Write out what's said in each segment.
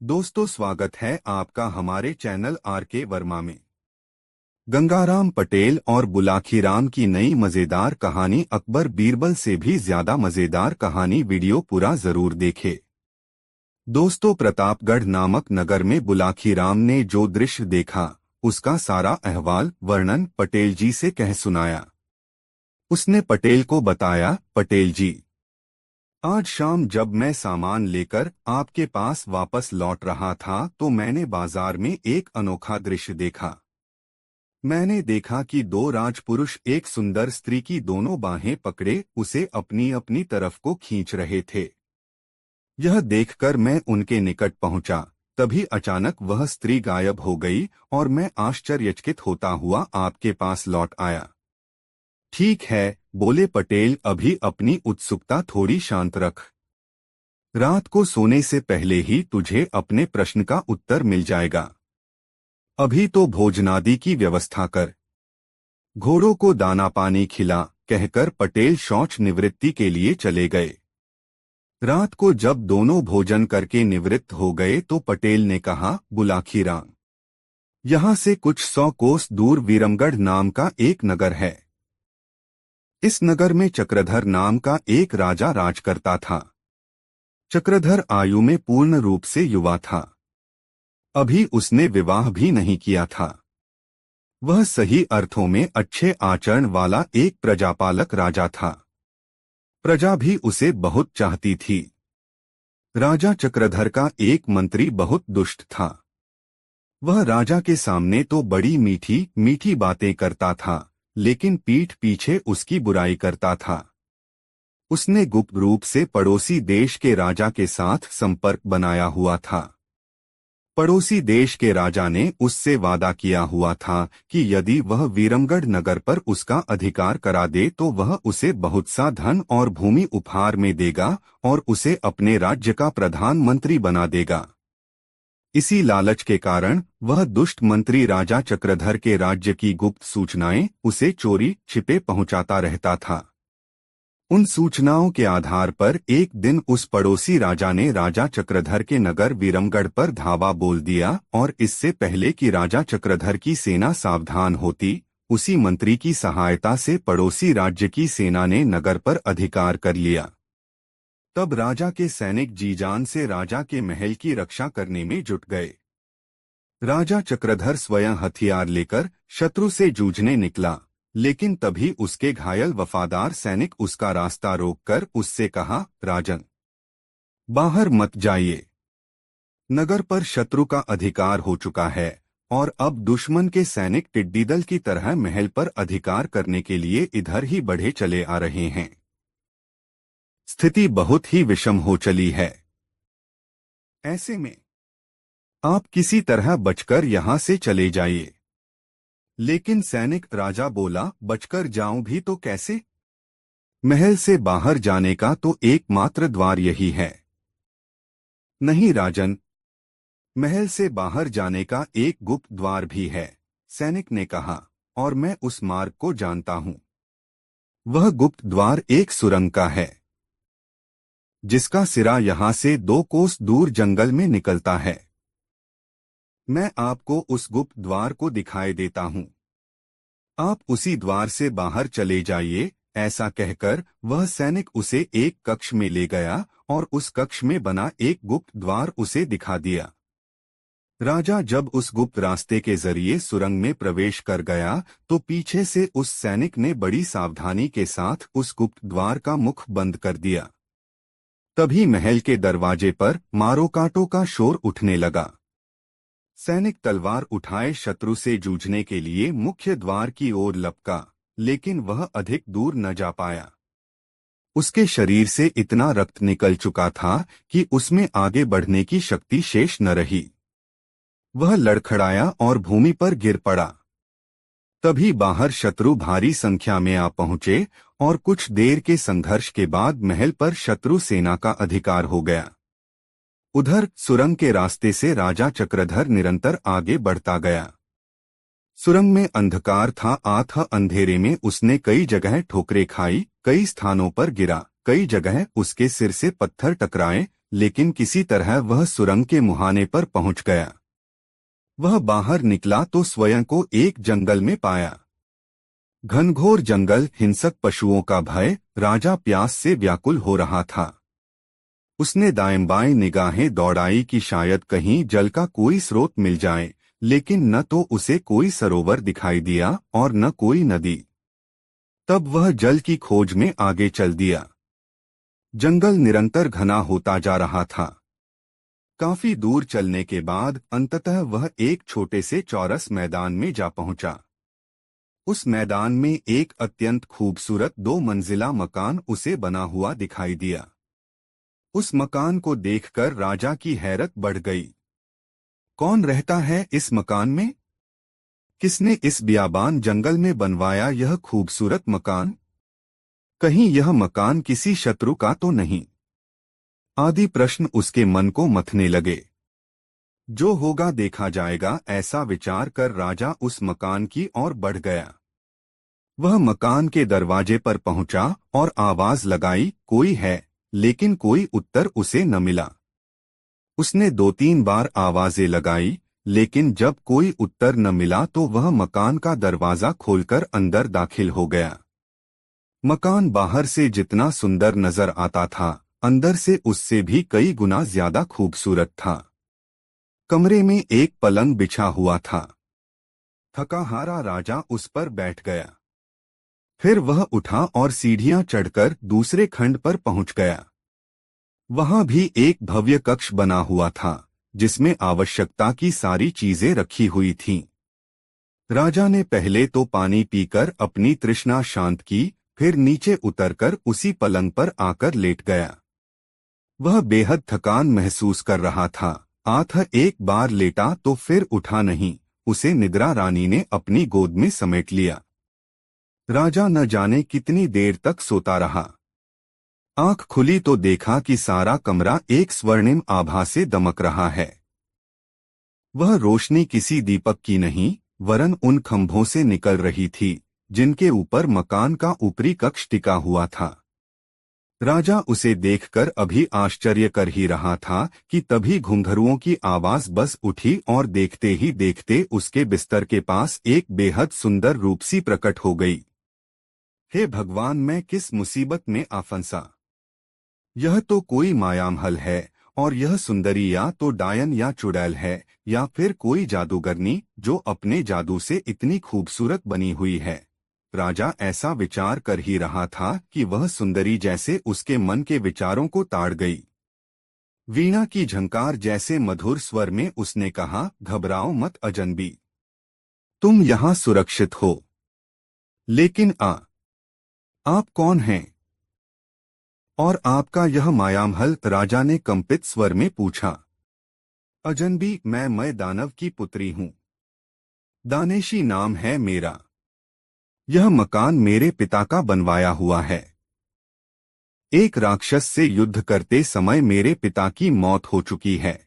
दोस्तों, स्वागत है आपका हमारे चैनल आर.के. वर्मा में। गंगाराम पटेल और बुलाखीराम की नई मजेदार कहानी अकबर बीरबल से भी ज्यादा मजेदार कहानी वीडियो पूरा जरूर देखे। दोस्तों, प्रतापगढ़ नामक नगर में बुलाखीराम ने जो दृश्य देखा उसका सारा अहवाल वर्णन पटेल जी से कह सुनाया। उसने पटेल को बताया, पटेल जी, आज शाम जब मैं सामान लेकर आपके पास वापस लौट रहा था तो मैंने बाजार में एक अनोखा दृश्य देखा। मैंने देखा कि दो राजपुरुष एक सुंदर स्त्री की दोनों बाहें पकड़े उसे अपनी अपनी तरफ को खींच रहे थे। यह देखकर मैं उनके निकट पहुंचा, तभी अचानक वह स्त्री गायब हो गई और मैं आश्चर्यचकित होता हुआ आपके पास लौट आया। ठीक है, बोले पटेल, अभी अपनी उत्सुकता थोड़ी शांत रख। रात को सोने से पहले ही तुझे अपने प्रश्न का उत्तर मिल जाएगा। अभी तो भोजनादि की व्यवस्था कर। घोड़ों को दाना पानी खिला, कहकर पटेल शौच निवृत्ति के लिए चले गए। रात को जब दोनों भोजन करके निवृत्त हो गए तो पटेल ने कहा, बुलाखीराम, यहाँ से कुछ 100 कोस दूर विरमगढ़ नाम का एक नगर है। इस नगर में चक्रधर नाम का एक राजा राज करता था। चक्रधर आयु में पूर्ण रूप से युवा था। अभी उसने विवाह भी नहीं किया था। वह सही अर्थों में अच्छे आचरण वाला एक प्रजापालक राजा था। प्रजा भी उसे बहुत चाहती थी। राजा चक्रधर का एक मंत्री बहुत दुष्ट था। वह राजा के सामने तो बड़ी मीठी मीठी बातें करता था, लेकिन पीठ पीछे उसकी बुराई करता था। उसने गुप्त रूप से पड़ोसी देश के राजा के साथ संपर्क बनाया हुआ था। पड़ोसी देश के राजा ने उससे वादा किया हुआ था कि यदि वह विरमगढ़ नगर पर उसका अधिकार करा दे तो वह उसे बहुत सा धन और भूमि उपहार में देगा और उसे अपने राज्य का प्रधानमंत्री बना देगा। इसी लालच के कारण वह दुष्ट मंत्री राजा चक्रधर के राज्य की गुप्त सूचनाएं उसे चोरी छिपे पहुंचाता रहता था। उन सूचनाओं के आधार पर एक दिन उस पड़ोसी राजा ने राजा चक्रधर के नगर विरमगढ़ पर धावा बोल दिया और इससे पहले कि राजा चक्रधर की सेना सावधान होती, उसी मंत्री की सहायता से पड़ोसी राज्य की सेना ने नगर पर अधिकार कर लिया। तब राजा के सैनिक जी-जान से राजा के महल की रक्षा करने में जुट गए। राजा चक्रधर स्वयं हथियार लेकर शत्रु से जूझने निकला, लेकिन तभी उसके घायल वफादार सैनिक उसका रास्ता रोककर उससे कहा, राजन, बाहर मत जाइए। नगर पर शत्रु का अधिकार हो चुका है और अब दुश्मन के सैनिक टिड्डी दल की तरह महल पर अधिकार करने के लिए इधर ही बढ़े चले आ रहे हैं। स्थिति बहुत ही विषम हो चली है। ऐसे में आप किसी तरह बचकर यहां से चले जाइए। लेकिन सैनिक राजा बोला, बचकर जाऊं भी तो कैसे? महल से बाहर जाने का तो एकमात्र द्वार यही है। नहीं राजन, महल से बाहर जाने का एक गुप्त द्वार भी है, सैनिक ने कहा, और मैं उस मार्ग को जानता हूं। वह गुप्त द्वार एक सुरंग का है, जिसका सिरा यहां से 2 कोस दूर जंगल में निकलता है। मैं आपको उस गुप्त द्वार को दिखाई देता हूं। आप उसी द्वार से बाहर चले जाइए। ऐसा कहकर वह सैनिक उसे एक कक्ष में ले गया और उस कक्ष में बना एक गुप्त द्वार उसे दिखा दिया। राजा जब उस गुप्त रास्ते के जरिए सुरंग में प्रवेश कर गया तो पीछे से उस सैनिक ने बड़ी सावधानी के साथ उस गुप्त द्वार का मुख बंद कर दिया। तभी महल के दरवाजे पर मारो काटो का शोर उठने लगा। सैनिक तलवार उठाए शत्रु से जूझने के लिए मुख्य द्वार की ओर लपका, लेकिन वह अधिक दूर न जा पाया। उसके शरीर से इतना रक्त निकल चुका था कि उसमें आगे बढ़ने की शक्ति शेष न रही। वह लड़खड़ाया और भूमि पर गिर पड़ा। तभी बाहर शत्रु भारी संख्या में आ पहुंचे और कुछ देर के संघर्ष के बाद महल पर शत्रु सेना का अधिकार हो गया। उधर सुरंग के रास्ते से राजा चक्रधर निरंतर आगे बढ़ता गया। सुरंग में अंधकार था। अंधेरे में उसने कई जगह ठोकरें खाई, कई स्थानों पर गिरा, कई जगह उसके सिर से पत्थर टकराए, लेकिन किसी तरह वह सुरंग के मुहाने पर पहुंच गया। वह बाहर निकला तो स्वयं को एक जंगल में पाया। घनघोर जंगल, हिंसक पशुओं का भय, राजा प्यास से व्याकुल हो रहा था। उसने दाएं बाएं निगाहें दौड़ाई कि शायद कहीं जल का कोई स्रोत मिल जाए, लेकिन न तो उसे कोई सरोवर दिखाई दिया और न कोई नदी। तब वह जल की खोज में आगे चल दिया। जंगल निरंतर घना होता जा रहा था। काफी दूर चलने के बाद अंततः वह एक छोटे से चौरस मैदान में जा पहुंचा। उस मैदान में एक अत्यंत खूबसूरत 2 मंजिला मकान उसे बना हुआ दिखाई दिया। उस मकान को देखकर राजा की हैरत बढ़ गई। कौन रहता है इस मकान में? किसने इस बियाबान जंगल में बनवाया यह खूबसूरत मकान? कहीं यह मकान किसी शत्रु का तो नहीं? आदि प्रश्न उसके मन को मथने लगे। जो होगा देखा जाएगा, ऐसा विचार कर राजा उस मकान की ओर बढ़ गया। वह मकान के दरवाजे पर पहुंचा और आवाज लगाई, कोई है, लेकिन कोई उत्तर उसे न मिला। उसने 2-3 बार आवाजें लगाई, लेकिन जब कोई उत्तर न मिला तो वह मकान का दरवाजा खोलकर अंदर दाखिल हो गया। मकान बाहर से जितना सुंदर नजर आता था, अंदर से उससे भी कई गुना ज्यादा खूबसूरत था। कमरे में एक पलंग बिछा हुआ था। थका हारा राजा उस पर बैठ गया। फिर वह उठा और सीढ़ियां चढ़कर दूसरे खंड पर पहुंच गया। वहां भी एक भव्य कक्ष बना हुआ था, जिसमें आवश्यकता की सारी चीजें रखी हुई थीं। राजा ने पहले तो पानी पीकर अपनी तृष्णा शांत की, फिर नीचे उतरकर उसी पलंग पर आकर लेट गया। वह बेहद थकान महसूस कर रहा था। आठ एक बार लेटा तो फिर उठा नहीं। उसे निद्रा रानी ने अपनी गोद में समेट लिया। राजा न जाने कितनी देर तक सोता रहा। आंख खुली तो देखा कि सारा कमरा एक स्वर्णिम आभा से दमक रहा है। वह रोशनी किसी दीपक की नहीं, वरन उन खंभों से निकल रही थी, जिनके ऊपर मकान का ऊपरी कक्ष टिका हुआ था। राजा उसे देखकर अभी आश्चर्य कर ही रहा था कि तभी घुंघरुओं की आवाज बस उठी और देखते ही देखते उसके बिस्तर के पास एक बेहद सुंदर रूपसी प्रकट हो गई। हे भगवान, मैं किस मुसीबत में आ फंसा। यह तो कोई मायामहल है, और यह सुंदरी या तो डायन या चुड़ैल है, या फिर कोई जादूगरनी जो अपने जादू से इतनी खूबसूरत बनी हुई है। राजा ऐसा विचार कर ही रहा था कि वह सुंदरी जैसे उसके मन के विचारों को ताड़ गई। वीणा की झंकार जैसे मधुर स्वर में उसने कहा, घबराओ मत अजनबी, तुम यहाँ सुरक्षित हो। लेकिन आप कौन हैं? और आपका यह मायामहल? राजा ने कंपित स्वर में पूछा। अजनबी, मैं दानव की पुत्री हूँ। दानेशी नाम है मेरा। यह मकान मेरे पिता का बनवाया हुआ है। एक राक्षस से युद्ध करते समय मेरे पिता की मौत हो चुकी है।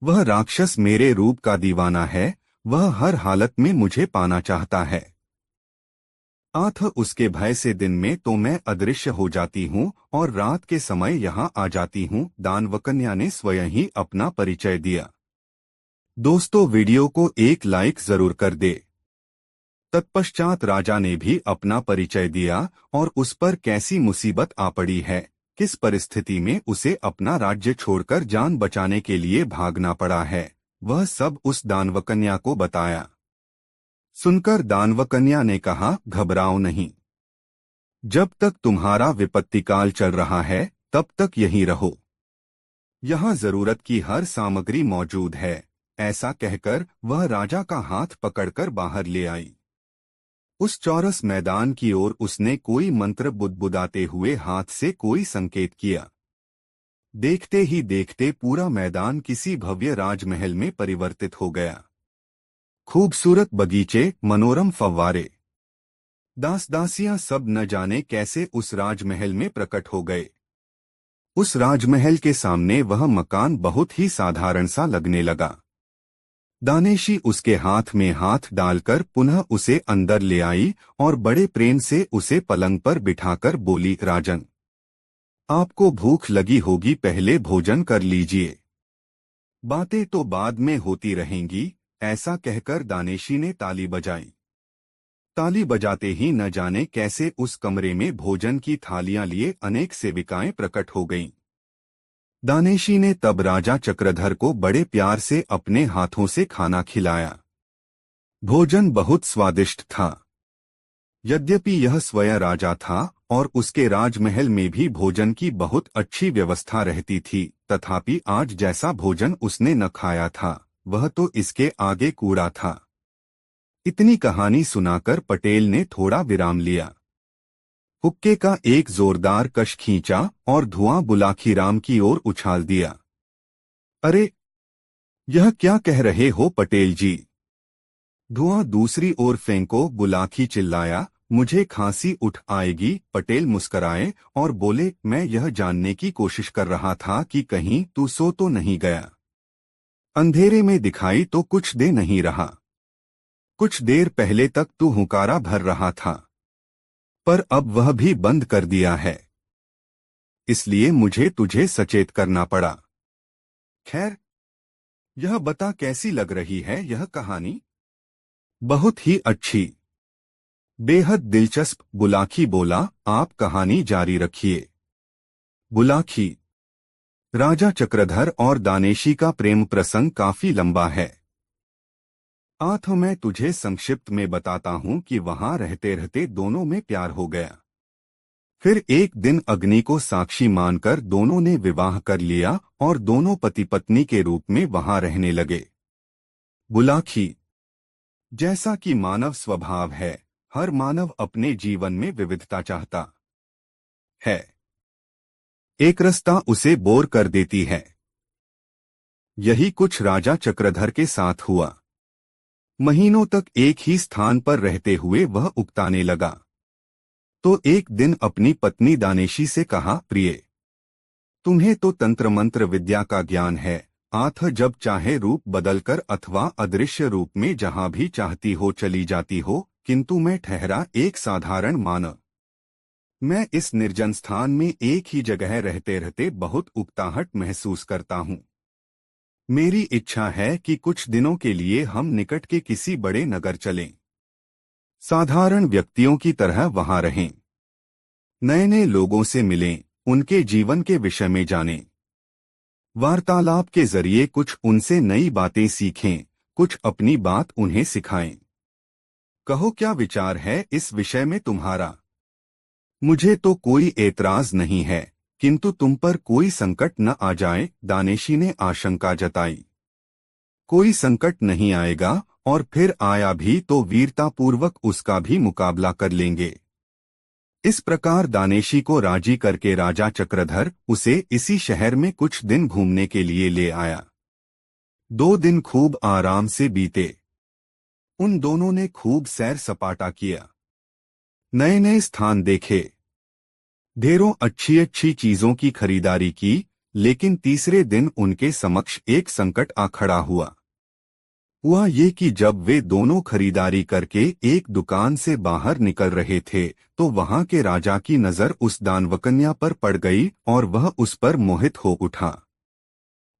वह राक्षस मेरे रूप का दीवाना है। वह हर हालत में मुझे पाना चाहता है। आठ उसके भय से दिन में तो मैं अदृश्य हो जाती हूँ और रात के समय यहाँ आ जाती हूँ। दानवकन्या ने स्वयं ही अपना परिचय दिया। दोस्तों, वीडियो को एक लाइक जरूर कर दे। तत्पश्चात राजा ने भी अपना परिचय दिया और उस पर कैसी मुसीबत आ पड़ी है, किस परिस्थिति में उसे अपना राज्य छोड़कर जान बचाने के लिए भागना पड़ा है, वह सब उस दानवकन्या को बताया। सुनकर दानवकन्या ने कहा, घबराओ नहीं। जब तक तुम्हारा विपत्तिकाल चल रहा है तब तक यहीं रहो। यहाँ जरूरत की हर सामग्री मौजूद है। ऐसा कहकर वह राजा का हाथ पकड़कर बाहर ले आई। उस चौरस मैदान की ओर उसने कोई मंत्र बुदबुदाते हुए हाथ से कोई संकेत किया। देखते ही देखते पूरा मैदान किसी भव्य राजमहल में परिवर्तित हो गया। खूबसूरत बगीचे, मनोरम फव्वारे, दास दासियां सब न जाने कैसे उस राजमहल में प्रकट हो गए। उस राजमहल के सामने वह मकान बहुत ही साधारण सा लगने लगा। दानेशी उसके हाथ में हाथ डालकर पुनः उसे अंदर ले आई और बड़े प्रेम से उसे पलंग पर बिठाकर बोली, राजन, आपको भूख लगी होगी, पहले भोजन कर लीजिए, बातें तो बाद में होती रहेंगी। ऐसा कहकर दानेशी ने ताली बजाई। ताली बजाते ही न जाने कैसे उस कमरे में भोजन की थालियां लिए अनेक सेविकाएं प्रकट हो गईं। दानेशी ने तब राजा चक्रधर को बड़े प्यार से अपने हाथों से खाना खिलाया। भोजन बहुत स्वादिष्ट था। यद्यपि यह स्वयं राजा था और उसके राजमहल में भी भोजन की बहुत अच्छी व्यवस्था रहती थी, तथापि आज जैसा भोजन उसने न खाया था वह तो इसके आगे कूड़ा था। इतनी कहानी सुनाकर पटेल ने थोड़ा विराम लिया। हुक्के का एक जोरदार कश खींचा और धुआं बुलाखीराम की ओर उछाल दिया। अरे, यह क्या कह रहे हो पटेल जी? धुआं दूसरी ओर फेंको, बुलाखी चिल्लाया। मुझे खांसी उठ आएगी। पटेल मुस्कराए और बोले, मैं यह जानने की कोशिश कर रहा था कि कहीं तू सो तो नहीं गया। अंधेरे में दिखाई तो कुछ दे नहीं रहा। कुछ देर पहले तक तू हुंकारा भर रहा था, पर अब वह भी बंद कर दिया है, इसलिए मुझे तुझे सचेत करना पड़ा। खैर, यह बता कैसी लग रही है यह कहानी? बहुत ही अच्छी, बेहद दिलचस्प, बुलाखी बोला। आप कहानी जारी रखिए। बुलाखी, राजा चक्रधर और दानेशी का प्रेम प्रसंग काफी लंबा है। तो मैं तुझे संक्षिप्त में बताता हूँ कि वहां रहते रहते दोनों में प्यार हो गया। फिर एक दिन अग्नि को साक्षी मानकर दोनों ने विवाह कर लिया और दोनों पति पत्नी के रूप में वहां रहने लगे। बुलाखी, जैसा कि मानव स्वभाव है, हर मानव अपने जीवन में विविधता चाहता है। एकरसता उसे बोर कर देती है। यही कुछ राजा चक्रधर के साथ हुआ। महीनों तक एक ही स्थान पर रहते हुए वह उकताने लगा। तो एक दिन अपनी पत्नी दानेशी से कहा, प्रिय, तुम्हें तो तंत्र मंत्र विद्या का ज्ञान है। जब चाहे रूप बदलकर अथवा अदृश्य रूप में जहां भी चाहती हो चली जाती हो, किंतु मैं ठहरा एक साधारण मानव। मैं इस निर्जन स्थान में एक ही जगह रहते रहते बहुत उकताहट महसूस करता हूँ। मेरी इच्छा है कि कुछ दिनों के लिए हम निकट के किसी बड़े नगर चलें, साधारण व्यक्तियों की तरह वहां रहें, नए नए लोगों से मिलें, उनके जीवन के विषय में जानें, वार्तालाप के जरिए कुछ उनसे नई बातें सीखें, कुछ अपनी बात उन्हें सिखाएं। कहो, क्या विचार है इस विषय में तुम्हारा? मुझे तो कोई एतराज नहीं है, किंतु तुम पर कोई संकट न आ जाए, दानेशी ने आशंका जताई। कोई संकट नहीं आएगा, और फिर आया भी तो वीरतापूर्वक उसका भी मुकाबला कर लेंगे। इस प्रकार दानेशी को राजी करके राजा चक्रधर उसे इसी शहर में कुछ दिन घूमने के लिए ले आया। 2 दिन खूब आराम से बीते। उन दोनों ने खूब सैर सपाटा किया, नए नए स्थान देखे, ढेरों अच्छी अच्छी चीजों की खरीदारी की। लेकिन तीसरे दिन उनके समक्ष एक संकट आ खड़ा हुआ ये कि जब वे दोनों खरीदारी करके एक दुकान से बाहर निकल रहे थे तो वहां के राजा की नजर उस दानवकन्या पर पड़ गई और वह उस पर मोहित हो उठा।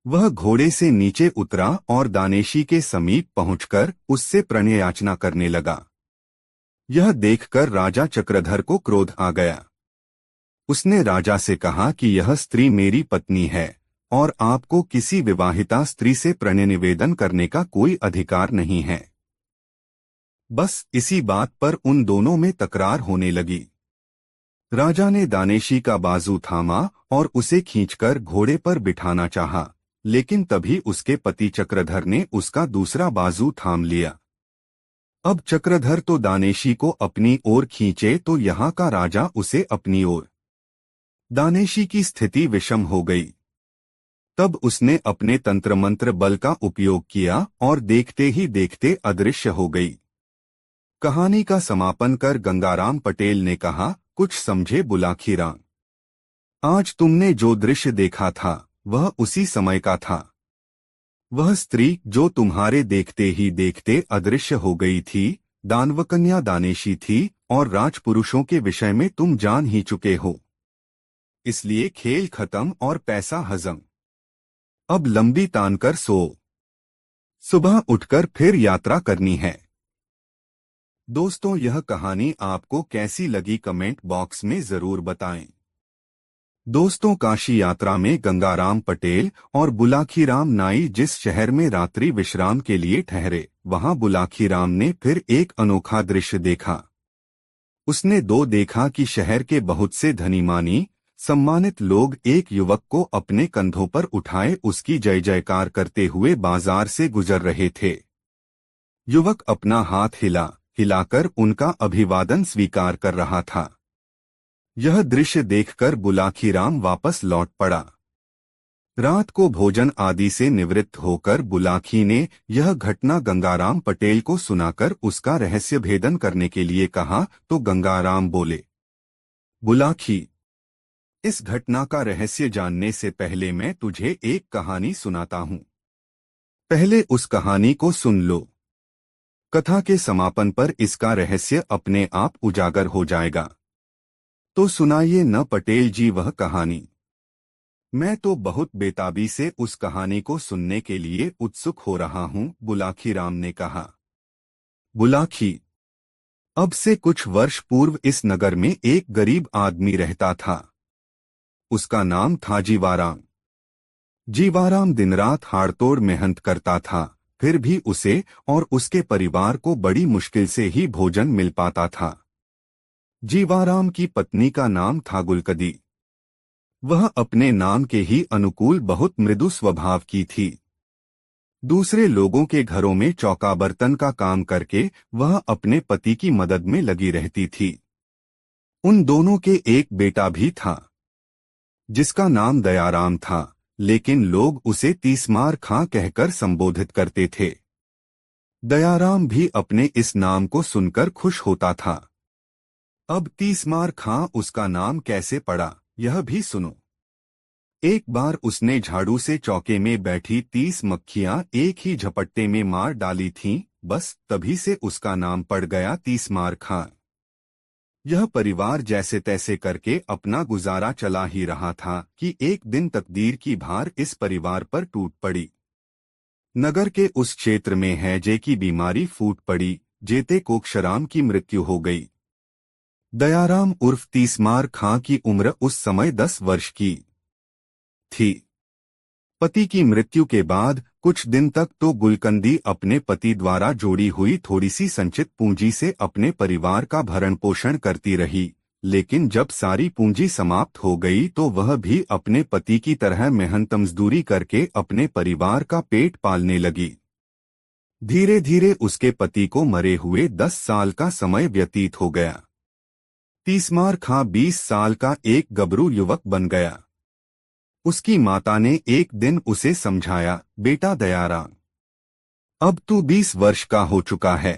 वह घोड़े से नीचे उतरा और दानेशी के समीप पहुंचकर उससे प्रणय याचना करने लगा। यह देखकर राजा चक्रधर को क्रोध आ गया। उसने राजा से कहा कि यह स्त्री मेरी पत्नी है और आपको किसी विवाहिता स्त्री से प्रणय निवेदन करने का कोई अधिकार नहीं है। बस इसी बात पर उन दोनों में तकरार होने लगी। राजा ने दानेशी का बाजू थामा और उसे खींचकर घोड़े पर बिठाना चाहा, लेकिन तभी उसके पति चक्रधर ने उसका दूसरा बाजू थाम लिया। अब चक्रधर तो दानेशी को अपनी ओर खींचे तो यहाँ का राजा उसे अपनी ओर। दानेशी की स्थिति विषम हो गई। तब उसने अपने तंत्र मंत्र बल का उपयोग किया और देखते ही देखते अदृश्य हो गई। कहानी का समापन कर गंगाराम पटेल ने कहा, कुछ समझे बुलाखीराम? आज तुमने जो दृश्य देखा था वह उसी समय का था। वह स्त्री जो तुम्हारे देखते ही देखते अदृश्य हो गई थी, दानवकन्या दानेशी थी और राजपुरुषों के विषय में तुम जान ही चुके हो। इसलिए खेल खत्म और पैसा हजम। अब लंबी तान कर सो, सुबह उठकर फिर यात्रा करनी है। दोस्तों, यह कहानी आपको कैसी लगी कमेंट बॉक्स में जरूर बताएं। दोस्तों, काशी यात्रा में गंगाराम पटेल और बुलाखीराम नाई जिस शहर में रात्रि विश्राम के लिए ठहरे, वहां बुलाखीराम ने फिर एक अनोखा दृश्य देखा। उसने देखा कि शहर के बहुत से धनीमानी सम्मानित लोग एक युवक को अपने कंधों पर उठाए उसकी जय जयकार करते हुए बाजार से गुजर रहे थे। युवक अपना हाथ हिलाकर उनका अभिवादन स्वीकार कर रहा था। यह दृश्य देखकर बुलाखीराम वापस लौट पड़ा। रात को भोजन आदि से निवृत्त होकर बुलाखी ने यह घटना गंगाराम पटेल को सुनाकर उसका रहस्य भेदन करने के लिए कहा तो गंगाराम बोले, बुलाखी, इस घटना का रहस्य जानने से पहले मैं तुझे एक कहानी सुनाता हूं। पहले उस कहानी को सुन लो। कथा के समापन पर इसका रहस्य अपने आप उजागर हो जाएगा। तो सुनाइए न पटेल जी वह कहानी। मैं तो बहुत बेताबी से उस कहानी को सुनने के लिए उत्सुक हो रहा हूं, बुलाखीराम ने कहा। बुलाखी, अब से कुछ वर्ष पूर्व इस नगर में एक गरीब आदमी रहता था। उसका नाम था जीवाराम। जीवाराम दिन रात हाड़तोड़ मेहनत करता था, फिर भी उसे और उसके परिवार को बड़ी मुश्किल से ही भोजन मिल पाता था। जीवाराम की पत्नी का नाम था गुलकदी। वह अपने नाम के ही अनुकूल बहुत मृदु स्वभाव की थी। दूसरे लोगों के घरों में चौका बर्तन का काम करके वह अपने पति की मदद में लगी रहती थी। उन दोनों के एक बेटा भी था, जिसका नाम दयाराम था, लेकिन लोग उसे तीसमार खां कहकर संबोधित करते थे। दयाराम भी अपने इस नाम को सुनकर खुश होता था। अब तीसमार खां उसका नाम कैसे पड़ा, यह भी सुनो। एक बार उसने झाड़ू से चौके में बैठी 30 मक्खियां एक ही झपट्टे में मार डाली थीं, बस तभी से उसका नाम पड़ गया तीसमार खां। यह परिवार जैसे तैसे करके अपना गुजारा चला ही रहा था कि एक दिन तकदीर की भार इस परिवार पर टूट पड़ी। नगर के उस क्षेत्र में हैजे की बीमारी फूट पड़ी, जेते कोकशराम की मृत्यु हो गई। दयाराम उर्फ तीसमार खां की उम्र उस समय 10 वर्ष की थी। पति की मृत्यु के बाद कुछ दिन तक तो गुलकंदी अपने पति द्वारा जोड़ी हुई थोड़ी सी संचित पूंजी से अपने परिवार का भरण पोषण करती रही, लेकिन जब सारी पूंजी समाप्त हो गई तो वह भी अपने पति की तरह मेहनत मजदूरी करके अपने परिवार का पेट पालने लगी। धीरे धीरे उसके पति को मरे हुए 10 साल का समय व्यतीत हो गया। तीसमार खां 20 साल का एक गबरू युवक बन गया। उसकी माता ने एक दिन उसे समझाया, बेटा दयाराम, अब तू 20 वर्ष का हो चुका है।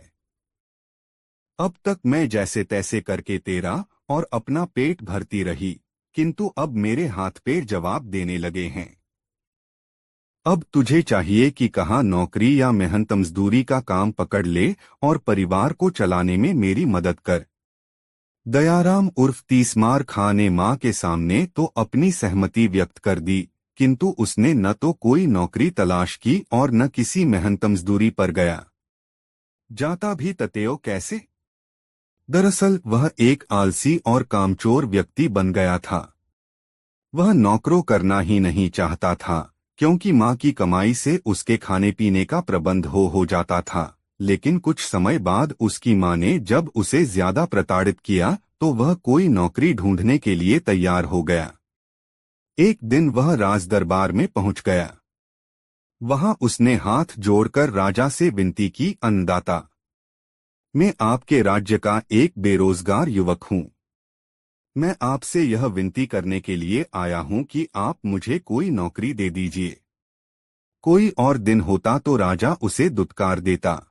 अब तक मैं जैसे तैसे करके तेरा और अपना पेट भरती रही, किंतु अब मेरे हाथ पैर जवाब देने लगे हैं। अब तुझे चाहिए कि कहाँ नौकरी या मेहनत मजदूरी का काम पकड़ ले और परिवार को चलाने में मेरी मदद कर। दयाराम उर्फ तीसमार खां ने मां के सामने तो अपनी सहमति व्यक्त कर दी, किंतु उसने न तो कोई नौकरी तलाश की और न किसी मेहनत मजदूरी पर गया। जाता भी ततेओ कैसे? दरअसल वह एक आलसी और कामचोर व्यक्ति बन गया था। वह नौकरों करना ही नहीं चाहता था, क्योंकि मां की कमाई से उसके खाने पीने का प्रबंध हो जाता था। लेकिन कुछ समय बाद उसकी मां ने जब उसे ज्यादा प्रताड़ित किया तो वह कोई नौकरी ढूंढने के लिए तैयार हो गया। एक दिन वह राजदरबार में पहुंच गया। वहां उसने हाथ जोड़कर राजा से विनती की, अन्नदाता, मैं आपके राज्य का एक बेरोजगार युवक हूं। मैं आपसे यह विनती करने के लिए आया हूं कि आप मुझे कोई नौकरी दे दीजिए। कोई और दिन होता तो राजा उसे दुत्कार देता।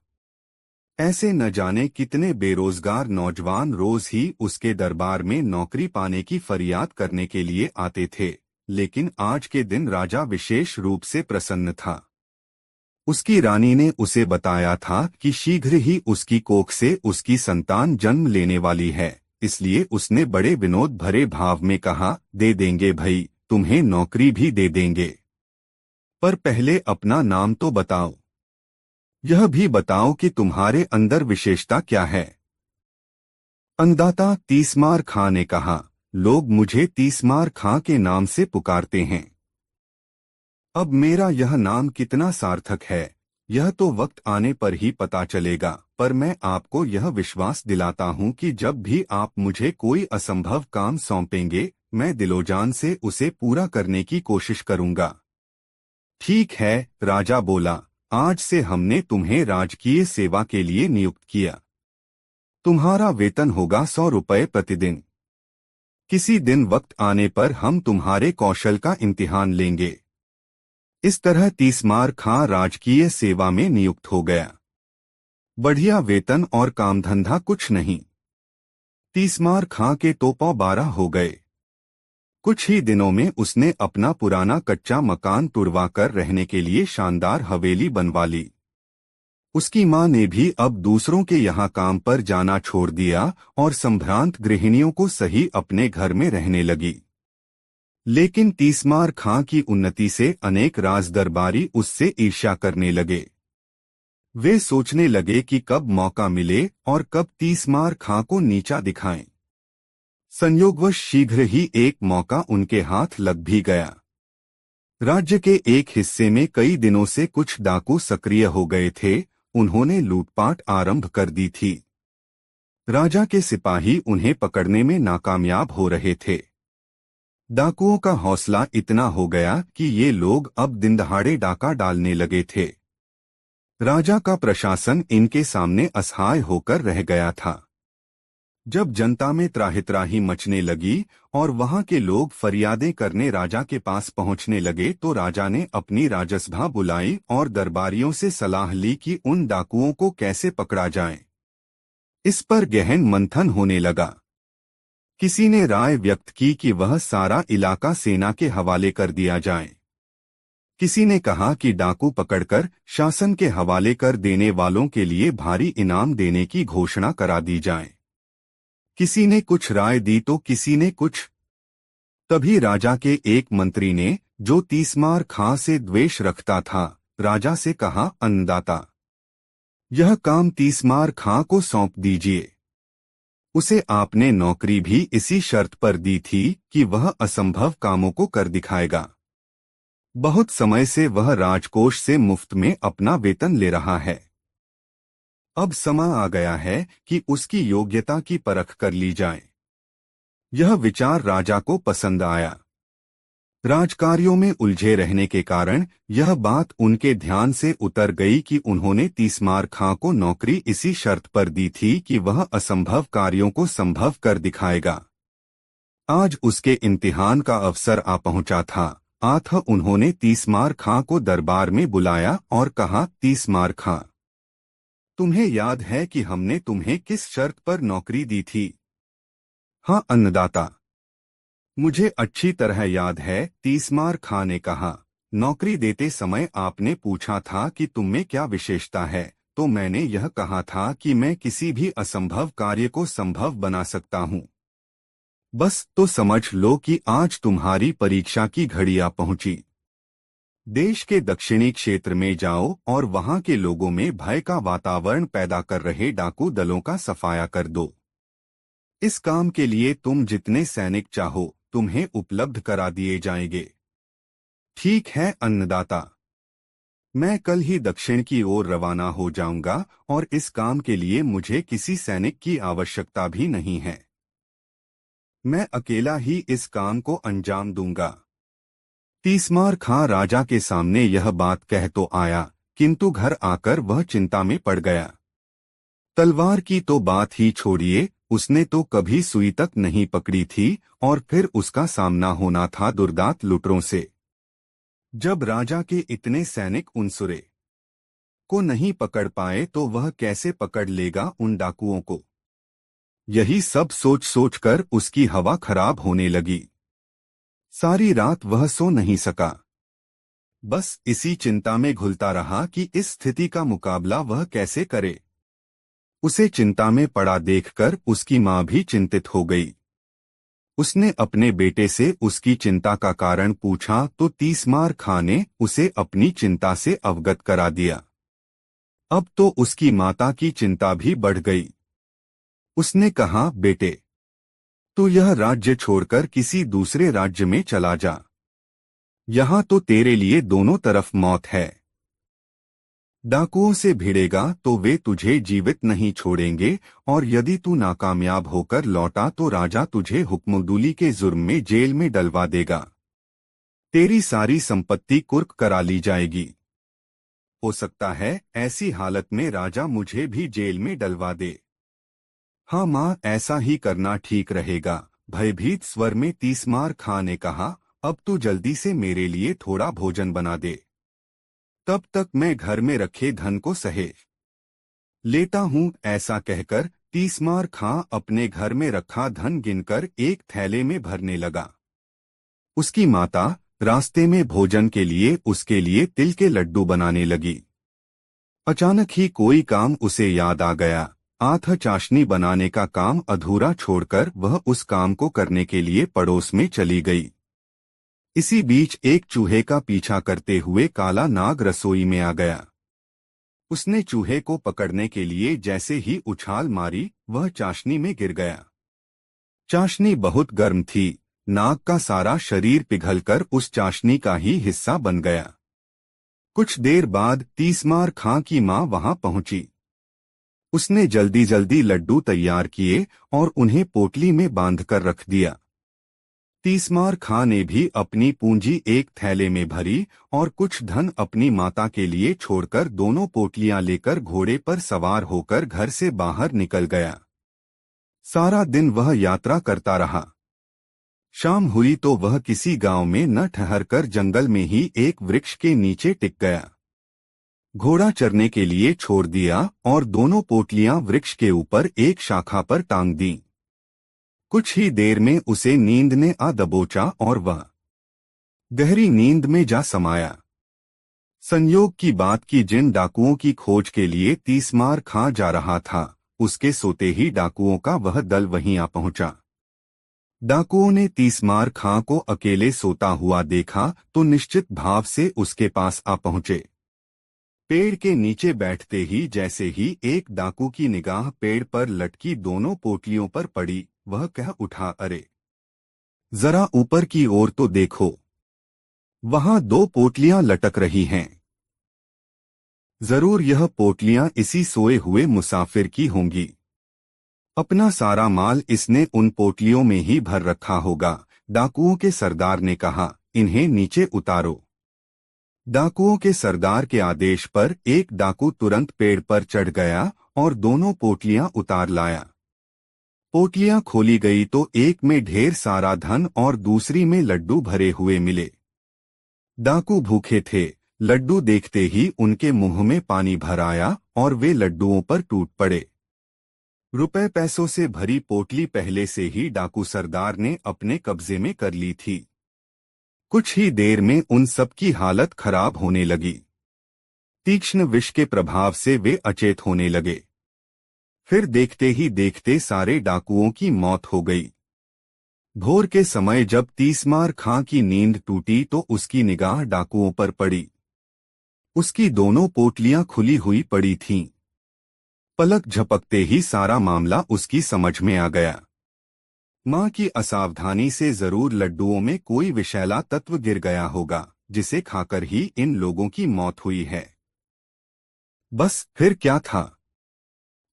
ऐसे न जाने कितने बेरोजगार नौजवान रोज ही उसके दरबार में नौकरी पाने की फरियाद करने के लिए आते थे, लेकिन आज के दिन राजा विशेष रूप से प्रसन्न था। उसकी रानी ने उसे बताया था कि शीघ्र ही उसकी कोख से उसकी संतान जन्म लेने वाली है, इसलिए उसने बड़े विनोद भरे भाव में कहा, दे देंगे भई, तुम्हें नौकरी भी दे देंगे, पर पहले अपना नाम तो बताओ। यह भी बताओ कि तुम्हारे अंदर विशेषता क्या है। अन्नदाता तीसमार खां ने कहा, लोग मुझे तीसमार खां के नाम से पुकारते हैं। अब मेरा यह नाम कितना सार्थक है, यह तो वक्त आने पर ही पता चलेगा, पर मैं आपको यह विश्वास दिलाता हूं कि जब भी आप मुझे कोई असंभव काम सौंपेंगे, मैं दिलोजान से उसे पूरा करने की कोशिश करूंगा। ठीक है, राजा बोला, आज से हमने तुम्हें राजकीय सेवा के लिए नियुक्त किया। तुम्हारा वेतन होगा 100 रुपये प्रतिदिन। किसी दिन वक्त आने पर हम तुम्हारे कौशल का इम्तिहान लेंगे। इस तरह तीसमार खां राजकीय सेवा में नियुक्त हो गया। बढ़िया वेतन और कामधंधा कुछ नहीं। तीसमार खां के तो पौ 12 हो गए। कुछ ही दिनों में उसने अपना पुराना कच्चा मकान तुड़वाकर रहने के लिए शानदार हवेली बनवा ली। उसकी मां ने भी अब दूसरों के यहाँ काम पर जाना छोड़ दिया और संभ्रांत गृहिणियों को सही अपने घर में रहने लगी। लेकिन तीसमार खां की उन्नति से अनेक राजदरबारी उससे ईर्ष्या करने लगे। वे सोचने लगे कि कब मौका मिले और कब तीसमार खां को नीचा दिखाएं। संयोगवश शीघ्र ही एक मौका उनके हाथ लग भी गया। राज्य के एक हिस्से में कई दिनों से कुछ डाकू सक्रिय हो गए थे। उन्होंने लूटपाट आरंभ कर दी थी। राजा के सिपाही उन्हें पकड़ने में नाकामयाब हो रहे थे। डाकुओं का हौसला इतना हो गया कि ये लोग अब दिनदहाड़े डाका डालने लगे थे। राजा का प्रशासन इनके सामने असहाय होकर रह गया था। जब जनता में त्राहित्राही मचने लगी और वहां के लोग फरियादें करने राजा के पास पहुंचने लगे, तो राजा ने अपनी राजसभा बुलाई और दरबारियों से सलाह ली कि उन डाकुओं को कैसे पकड़ा जाए। इस पर गहन मंथन होने लगा। किसी ने राय व्यक्त की कि वह सारा इलाका सेना के हवाले कर दिया जाए। किसी ने कहा कि डाकू पकड़कर शासन के हवाले कर देने वालों के लिए भारी इनाम देने की घोषणा करा दी जाए। किसी ने कुछ राय दी तो किसी ने कुछ। तभी राजा के एक मंत्री ने, जो तीसमार खां से द्वेष रखता था, राजा से कहा, अन्नदाता, यह काम तीसमार खां को सौंप दीजिए। उसे आपने नौकरी भी इसी शर्त पर दी थी कि वह असंभव कामों को कर दिखाएगा। बहुत समय से वह राजकोष से मुफ्त में अपना वेतन ले रहा है। अब समय आ गया है कि उसकी योग्यता की परख कर ली जाए। यह विचार राजा को पसंद आया। राजकार्यों में उलझे रहने के कारण यह बात उनके ध्यान से उतर गई कि उन्होंने तीसमार खां को नौकरी इसी शर्त पर दी थी कि वह असंभव कार्यों को संभव कर दिखाएगा। आज उसके इम्तिहान का अवसर आ पहुंचा था। अतः उन्होंने तीसमार खां को दरबार में बुलाया और कहा, तीसमार खां, तुम्हें याद है कि हमने तुम्हें किस शर्त पर नौकरी दी थी? हाँ अन्नदाता, मुझे अच्छी तरह याद है, तीसमार खां ने कहा। नौकरी देते समय आपने पूछा था कि तुम में क्या विशेषता है, तो मैंने यह कहा था कि मैं किसी भी असंभव कार्य को संभव बना सकता हूँ। बस तो समझ लो कि आज तुम्हारी परीक्षा की घड़ी आ पहुंची। देश के दक्षिणी क्षेत्र में जाओ और वहां के लोगों में भय का वातावरण पैदा कर रहे डाकू दलों का सफाया कर दो। इस काम के लिए तुम जितने सैनिक चाहो तुम्हें उपलब्ध करा दिए जाएंगे। ठीक है अन्नदाता, मैं कल ही दक्षिण की ओर रवाना हो जाऊंगा और इस काम के लिए मुझे किसी सैनिक की आवश्यकता भी नहीं है। मैं अकेला ही इस काम को अंजाम दूंगा। तीसमार खां राजा के सामने यह बात कह तो आया, किंतु घर आकर वह चिंता में पड़ गया। तलवार की तो बात ही छोड़िए, उसने तो कभी सुई तक नहीं पकड़ी थी और फिर उसका सामना होना था दुर्दांत लुटेरों से। जब राजा के इतने सैनिक उन सुरे को नहीं पकड़ पाए तो वह कैसे पकड़ लेगा उन डाकुओं को? यही सब सोच सोचकर उसकी हवा खराब होने लगी। सारी रात वह सो नहीं सका। बस इसी चिंता में घुलता रहा कि इस स्थिति का मुकाबला वह कैसे करे। उसे चिंता में पड़ा देखकर उसकी माँ भी चिंतित हो गई। उसने अपने बेटे से उसकी चिंता का कारण पूछा तो तीसमार खां ने उसे अपनी चिंता से अवगत करा दिया। अब तो उसकी माता की चिंता भी बढ़ गई। उसने कहा, बेटे, तू यह राज्य छोड़कर किसी दूसरे राज्य में चला जा। यहाँ तो तेरे लिए दोनों तरफ मौत है। डाकुओं से भिड़ेगा तो वे तुझे जीवित नहीं छोड़ेंगे, और यदि तू नाकामयाब होकर लौटा तो राजा तुझे हुक्मदुली के जुर्म में जेल में डलवा देगा। तेरी सारी संपत्ति कुर्क करा ली जाएगी। हो सकता है ऐसी हालत में राजा मुझे भी जेल में डलवा दे। हाँ माँ, ऐसा ही करना ठीक रहेगा, भयभीत स्वर में तीसमार खां ने कहा। अब तू जल्दी से मेरे लिए थोड़ा भोजन बना दे, तब तक मैं घर में रखे धन को सहेज लेता हूँ। ऐसा कहकर तीसमार खां अपने घर में रखा धन गिनकर एक थैले में भरने लगा। उसकी माता रास्ते में भोजन के लिए उसके लिए तिल के लड्डू बनाने लगी। अचानक ही कोई काम उसे याद आ गया। आथा चाशनी बनाने का काम अधूरा छोड़कर वह उस काम को करने के लिए पड़ोस में चली गई। इसी बीच एक चूहे का पीछा करते हुए काला नाग रसोई में आ गया। उसने चूहे को पकड़ने के लिए जैसे ही उछाल मारी, वह चाशनी में गिर गया। चाशनी बहुत गर्म थी। नाग का सारा शरीर पिघलकर उस चाशनी का ही हिस्सा बन गया। कुछ देर बाद तीसमार खां की मां वहां पहुंची। उसने जल्दी जल्दी लड्डू तैयार किए और उन्हें पोटली में बांधकर रख दिया। तीसमार खां ने भी अपनी पूंजी एक थैले में भरी और कुछ धन अपनी माता के लिए छोड़कर दोनों पोटलियां लेकर घोड़े पर सवार होकर घर से बाहर निकल गया। सारा दिन वह यात्रा करता रहा। शाम हुई तो वह किसी गांव में न ठहरकर जंगल में ही एक वृक्ष के नीचे टिक गया। घोड़ा चरने के लिए छोड़ दिया और दोनों पोटलियां वृक्ष के ऊपर एक शाखा पर टांग दी। कुछ ही देर में उसे नींद ने आ दबोचा और वह गहरी नींद में जा समाया। संयोग की बात कि जिन डाकुओं की खोज के लिए तीसमार खां जा रहा था, उसके सोते ही डाकुओं का वह दल वहीं आ पहुंचा। डाकुओं ने तीसमार खां को अकेले सोता हुआ देखा तो निश्चित भाव से उसके पास आ पहुंचे। पेड़ के नीचे बैठते ही जैसे ही एक डाकू की निगाह पेड़ पर लटकी दोनों पोटलियों पर पड़ी, वह कह उठा, अरे जरा ऊपर की ओर तो देखो, वहां दो पोटलियां लटक रही हैं। जरूर यह पोटलियां इसी सोए हुए मुसाफिर की होंगी। अपना सारा माल इसने उन पोटलियों में ही भर रखा होगा। डाकुओं के सरदार ने कहा, इन्हें नीचे उतारो। डाकुओं के सरदार के आदेश पर एक डाकू तुरंत पेड़ पर चढ़ गया और दोनों पोटलियां उतार लाया। पोटलियां खोली गई तो एक में ढेर सारा धन और दूसरी में लड्डू भरे हुए मिले। डाकू भूखे थे। लड्डू देखते ही उनके मुंह में पानी भर आया और वे लड्डुओं पर टूट पड़े। रुपए पैसों से भरी पोटली पहले से ही डाकू सरदार ने अपने कब्जे में कर ली थी। कुछ ही देर में उन सबकी हालत खराब होने लगी। तीक्ष्ण विष के प्रभाव से वे अचेत होने लगे। फिर देखते ही देखते सारे डाकुओं की मौत हो गई। भोर के समय जब तीसमार खां की नींद टूटी तो उसकी निगाह डाकुओं पर पड़ी। उसकी दोनों पोटलियां खुली हुई पड़ी थीं। पलक झपकते ही सारा मामला उसकी समझ में आ गया। मां की असावधानी से जरूर लड्डुओं में कोई विषैला तत्व गिर गया होगा, जिसे खाकर ही इन लोगों की मौत हुई है। बस फिर क्या था?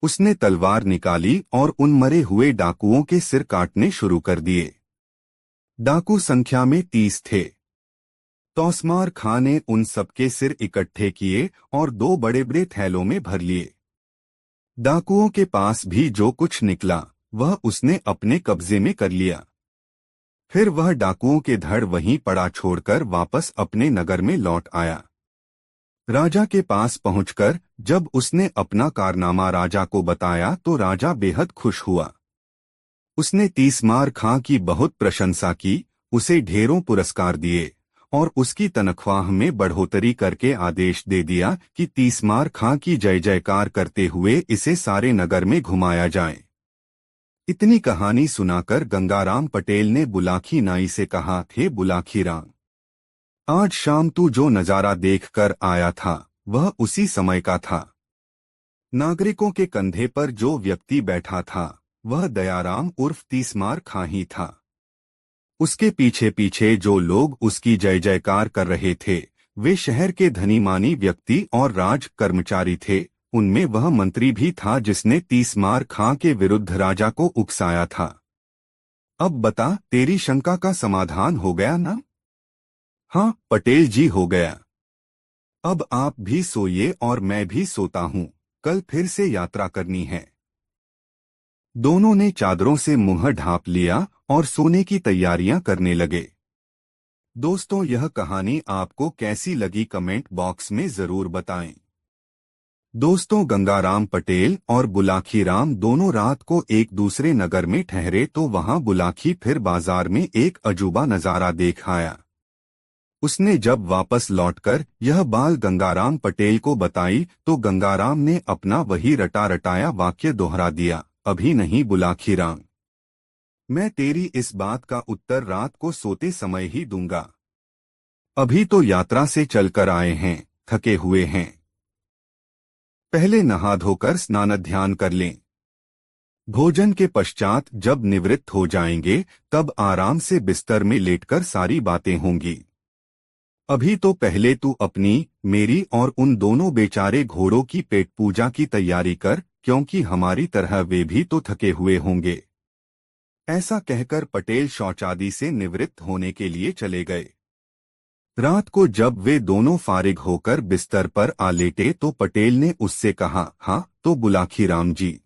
उसने तलवार निकाली और उन मरे हुए डाकुओं के सिर काटने शुरू कर दिए। डाकू संख्या में 30 थे। तौसमार खां ने उन सबके सिर इकट्ठे किए और दो बड़े बड़े थैलों में भर लिए। डाकुओं के पास भी जो कुछ निकला वह उसने अपने कब्जे में कर लिया। फिर वह डाकुओं के धड़ वहीं पड़ा छोड़कर वापस अपने नगर में लौट आया। राजा के पास पहुंचकर जब उसने अपना कारनामा राजा को बताया तो राजा बेहद खुश हुआ। उसने तीसमार खां की बहुत प्रशंसा की, उसे ढेरों पुरस्कार दिए और उसकी तनख्वाह में बढ़ोतरी करके आदेश दे दिया कि तीसमार खां की जय जयकार करते हुए इसे सारे नगर में घुमाया जाए। इतनी कहानी सुनाकर गंगाराम पटेल ने बुलाकी नाई से कहा, हे बुलाकी राम, आज शाम तू जो नजारा देखकर आया था वह उसी समय का था। नागरिकों के कंधे पर जो व्यक्ति बैठा था वह दयाराम उर्फ तीसमार खां ही था। उसके पीछे पीछे जो लोग उसकी जय जयकार कर रहे थे वे शहर के धनी मानी व्यक्ति और राज कर्मचारी थे। उनमें वह मंत्री भी था जिसने तीसमार खां के विरुद्ध राजा को उकसाया था। अब बता, तेरी शंका का समाधान हो गया ना? हाँ पटेल जी, हो गया। अब आप भी सोइए और मैं भी सोता हूँ, कल फिर से यात्रा करनी है। दोनों ने चादरों से मुंह ढांप लिया और सोने की तैयारियां करने लगे। दोस्तों, यह कहानी आपको कैसी लगी कमेंट बॉक्स में जरूर बताएं। दोस्तों, गंगाराम पटेल और बुलाकी राम दोनों रात को एक दूसरे नगर में ठहरे तो वहां बुलाकी फिर बाजार में एक अजूबा नजारा देख आया। उसने जब वापस लौटकर यह बात गंगाराम पटेल को बताई तो गंगाराम ने अपना वही रटा रटाया वाक्य दोहरा दिया, अभी नहीं बुलाकी राम, मैं तेरी इस बात का उत्तर रात को सोते समय ही दूंगा। अभी तो यात्रा से चलकर आए हैं, थके हुए हैं। पहले नहा धोकर स्नान ध्यान कर लें। भोजन के पश्चात जब निवृत्त हो जाएंगे तब आराम से बिस्तर में लेटकर सारी बातें होंगी। अभी तो पहले तू अपनी, मेरी और उन दोनों बेचारे घोड़ों की पेट पूजा की तैयारी कर, क्योंकि हमारी तरह वे भी तो थके हुए होंगे। ऐसा कहकर पटेल शौचादि से निवृत्त होने के लिए चले गए। रात को जब वे दोनों फारिग होकर बिस्तर पर आ लेटे तो पटेल ने उससे कहा, हाँ तो बुलाकी राम जी,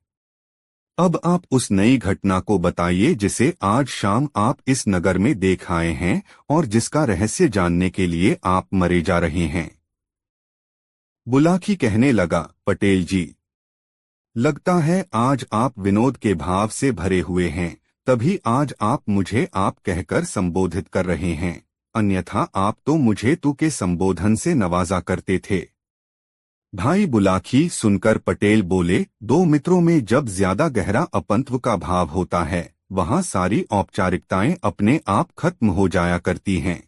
अब आप उस नई घटना को बताइए जिसे आज शाम आप इस नगर में देख आए हैं और जिसका रहस्य जानने के लिए आप मरे जा रहे हैं। बुलाकी कहने लगा, पटेल जी, लगता है आज आप विनोद के भाव से भरे हुए हैं, तभी आज आप मुझे आप कहकर संबोधित कर रहे हैं, अन्यथा आप तो मुझे तू के संबोधन से नवाजा करते थे। भाई बुलाकी, सुनकर पटेल बोले, दो मित्रों में जब ज्यादा गहरा अपंत्व का भाव होता है वहां सारी औपचारिकताएं अपने आप खत्म हो जाया करती हैं।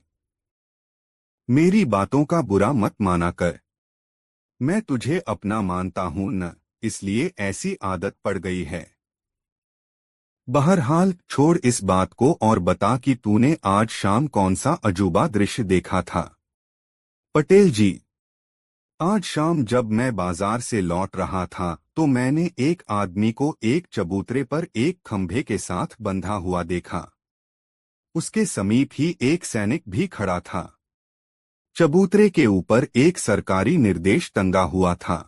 मेरी बातों का बुरा मत माना कर, मैं तुझे अपना मानता हूं न, इसलिए ऐसी आदत पड़ गई है। बहरहाल छोड़ इस बात को और बता कि तूने आज शाम कौन सा अजूबा दृश्य देखा था। पटेल जी, आज शाम जब मैं बाजार से लौट रहा था तो मैंने एक आदमी को एक चबूतरे पर एक खंभे के साथ बंधा हुआ देखा। उसके समीप ही एक सैनिक भी खड़ा था। चबूतरे के ऊपर एक सरकारी निर्देश टंगा हुआ था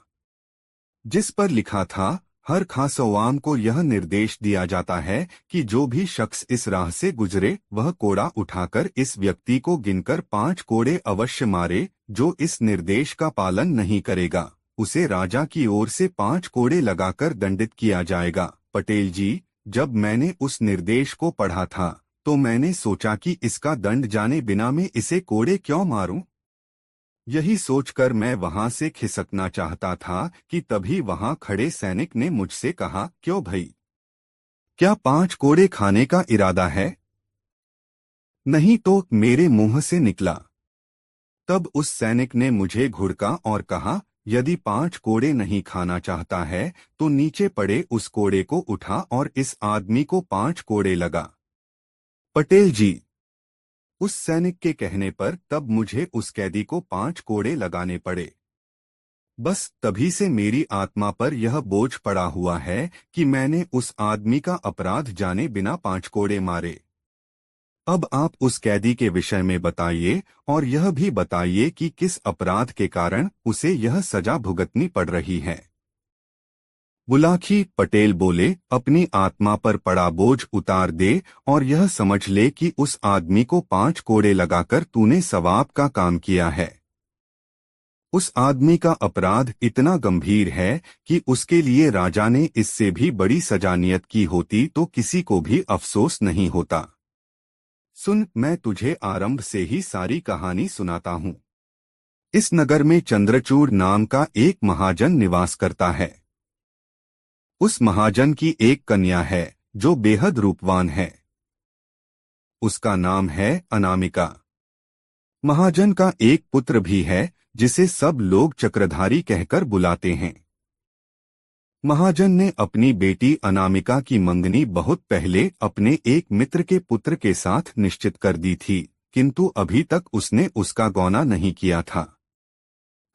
जिस पर लिखा था, हर खासवाम को यह निर्देश दिया जाता है कि जो भी शख्स इस राह से गुजरे वह कोड़ा उठाकर इस व्यक्ति को गिनकर 5 कोड़े अवश्य मारे। जो इस निर्देश का पालन नहीं करेगा उसे राजा की ओर से 5 कोड़े लगाकर दंडित किया जाएगा। पटेल जी, जब मैंने उस निर्देश को पढ़ा था तो मैंने सोचा कि इसका दंड जाने बिना मैं इसे कोड़े क्यों मारूं। यही सोचकर मैं वहां से खिसकना चाहता था कि तभी वहां खड़े सैनिक ने मुझसे कहा, क्यों भई, क्या 5 कोड़े खाने का इरादा है? नहीं तो, मेरे मुंह से निकला। तब उस सैनिक ने मुझे घुड़का और कहा, यदि 5 कोड़े नहीं खाना चाहता है तो नीचे पड़े उस कोड़े को उठा और इस आदमी को 5 कोड़े लगा। पटेल जी, उस सैनिक के कहने पर तब मुझे उस कैदी को 5 कोड़े लगाने पड़े। बस तभी से मेरी आत्मा पर यह बोझ पड़ा हुआ है कि मैंने उस आदमी का अपराध जाने बिना 5 कोड़े मारे। अब आप उस कैदी के विषय में बताइए और यह भी बताइए कि किस अपराध के कारण उसे यह सजा भुगतनी पड़ रही है। बुलाकी पटेल बोले, अपनी आत्मा पर पड़ा बोझ उतार दे और यह समझ ले कि उस आदमी को 5 कोड़े लगाकर तूने सवाब का काम किया है। उस आदमी का अपराध इतना गंभीर है कि उसके लिए राजा ने इससे भी बड़ी सजा नियत की होती तो किसी को भी अफसोस नहीं होता। सुन, मैं तुझे आरंभ से ही सारी कहानी सुनाता हूँ। इस नगर में चंद्रचूड़ नाम का एक महाजन निवास करता है। उस महाजन की एक कन्या है जो बेहद रूपवान है। उसका नाम है अनामिका। महाजन का एक पुत्र भी है जिसे सब लोग चक्रधारी कहकर बुलाते हैं। महाजन ने अपनी बेटी अनामिका की मंगनी बहुत पहले अपने एक मित्र के पुत्र के साथ निश्चित कर दी थी, किंतु अभी तक उसने उसका गौना नहीं किया था।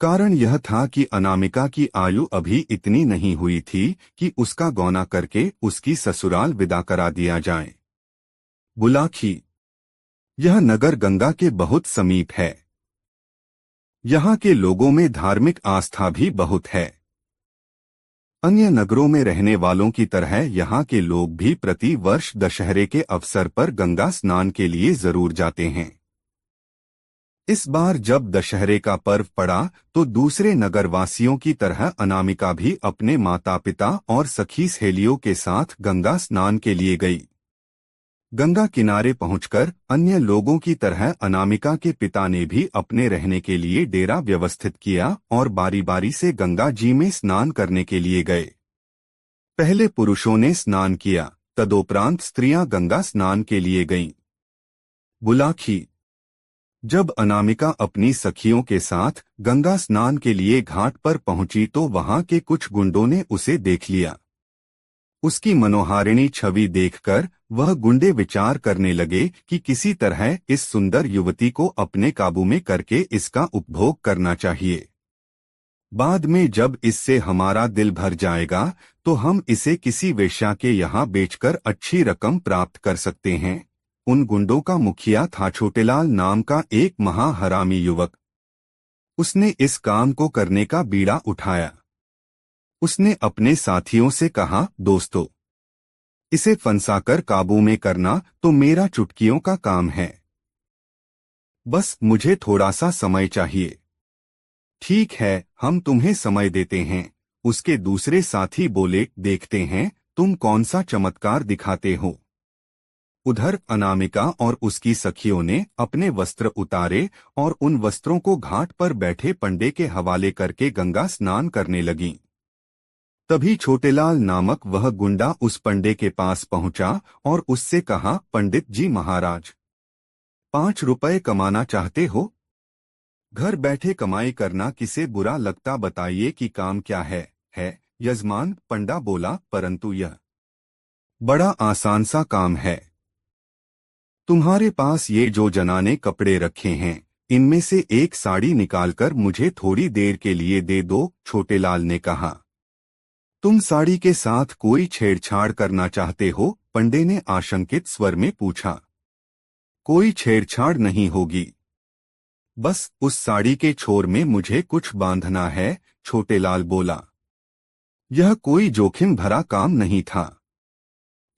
कारण यह था कि अनामिका की आयु अभी इतनी नहीं हुई थी कि उसका गौना करके उसकी ससुराल विदा करा दिया जाए। बुलाखी, यह नगर गंगा के बहुत समीप है। यहाँ के लोगों में धार्मिक आस्था भी बहुत है। अन्य नगरों में रहने वालों की तरह यहाँ के लोग भी प्रति वर्ष दशहरे के अवसर पर गंगा स्नान के लिए जरूर जाते हैं। इस बार जब दशहरे का पर्व पड़ा तो दूसरे नगरवासियों की तरह अनामिका भी अपने माता पिता और सखी सहेलियों के साथ गंगा स्नान के लिए गई। गंगा किनारे पहुंचकर अन्य लोगों की तरह अनामिका के पिता ने भी अपने रहने के लिए डेरा व्यवस्थित किया और बारी बारी से गंगा जी में स्नान करने के लिए गए। पहले पुरुषों ने स्नान किया, तदोपरांत स्त्रियां गंगा स्नान के लिए गईं। बुलाखी, जब अनामिका अपनी सखियों के साथ गंगा स्नान के लिए घाट पर पहुंची तो वहां के कुछ गुंडों ने उसे देख लिया। उसकी मनोहारिणी छवि देखकर वह गुंडे विचार करने लगे कि किसी तरह इस सुंदर युवती को अपने काबू में करके इसका उपभोग करना चाहिए। बाद में जब इससे हमारा दिल भर जाएगा तो हम इसे किसी वेश्या के यहाँ बेचकर अच्छी रकम प्राप्त कर सकते हैं। उन गुंडों का मुखिया था छोटेलाल नाम का एक महाहरामी युवक। उसने इस काम को करने का बीड़ा उठाया। उसने अपने साथियों से कहा, दोस्तों, इसे फंसाकर काबू में करना तो मेरा चुटकियों का काम है। बस मुझे थोड़ा सा समय चाहिए। ठीक है, हम तुम्हें समय देते हैं। उसके दूसरे साथी बोले, देखते हैं तुम कौन सा चमत्कार दिखाते हो। उधर अनामिका और उसकी सखियों ने अपने वस्त्र उतारे और उन वस्त्रों को घाट पर बैठे पंडे के हवाले करके गंगा स्नान करने लगीं। तभी छोटेलाल नामक वह गुंडा उस पंडे के पास पहुंचा और उससे कहा, पंडित जी महाराज, 5 रुपए कमाना चाहते हो? घर बैठे कमाई करना किसे बुरा लगता, बताइए कि काम क्या है यजमान, पंडा बोला, परंतु यह बड़ा आसान सा काम है। तुम्हारे पास ये जो जनाने कपड़े रखे हैं, इनमें से एक साड़ी निकालकर मुझे थोड़ी देर के लिए दे दो, छोटेलाल ने कहा। तुम साड़ी के साथ कोई छेड़छाड़ करना चाहते हो? पंडे ने आशंकित स्वर में पूछा। कोई छेड़छाड़ नहीं होगी, बस उस साड़ी के छोर में मुझे कुछ बांधना है, छोटेलाल बोला। यह कोई जोखिम भरा काम नहीं था,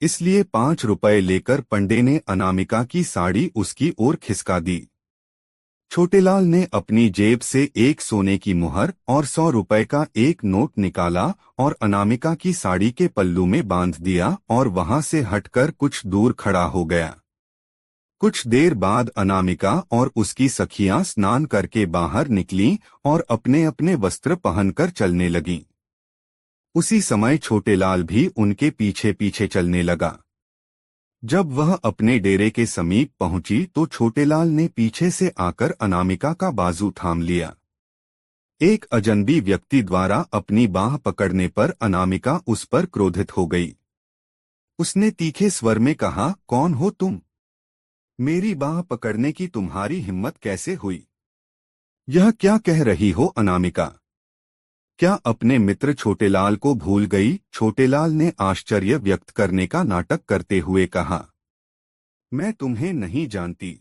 इसलिए 5 रुपए लेकर पंडे ने अनामिका की साड़ी उसकी ओर खिसका दी। छोटेलाल ने अपनी जेब से एक सोने की मुहर और 100 रुपए का एक नोट निकाला और अनामिका की साड़ी के पल्लू में बांध दिया और वहां से हटकर कुछ दूर खड़ा हो गया। कुछ देर बाद अनामिका और उसकी सखियां स्नान करके बाहर निकलीं और अपने अपने वस्त्र पहनकर चलने लगीं। उसी समय छोटेलाल भी उनके पीछे पीछे चलने लगा। जब वह अपने डेरे के समीप पहुंची तो छोटेलाल ने पीछे से आकर अनामिका का बाजू थाम लिया। एक अजनबी व्यक्ति द्वारा अपनी बाह पकड़ने पर अनामिका उस पर क्रोधित हो गई। उसने तीखे स्वर में कहा, कौन हो तुम? मेरी बाह पकड़ने की तुम्हारी हिम्मत कैसे हुई? यह क्या कह रही हो अनामिका? क्या अपने मित्र छोटेलाल को भूल गई? छोटेलाल ने आश्चर्य व्यक्त करने का नाटक करते हुए कहा, मैं तुम्हें नहीं जानती।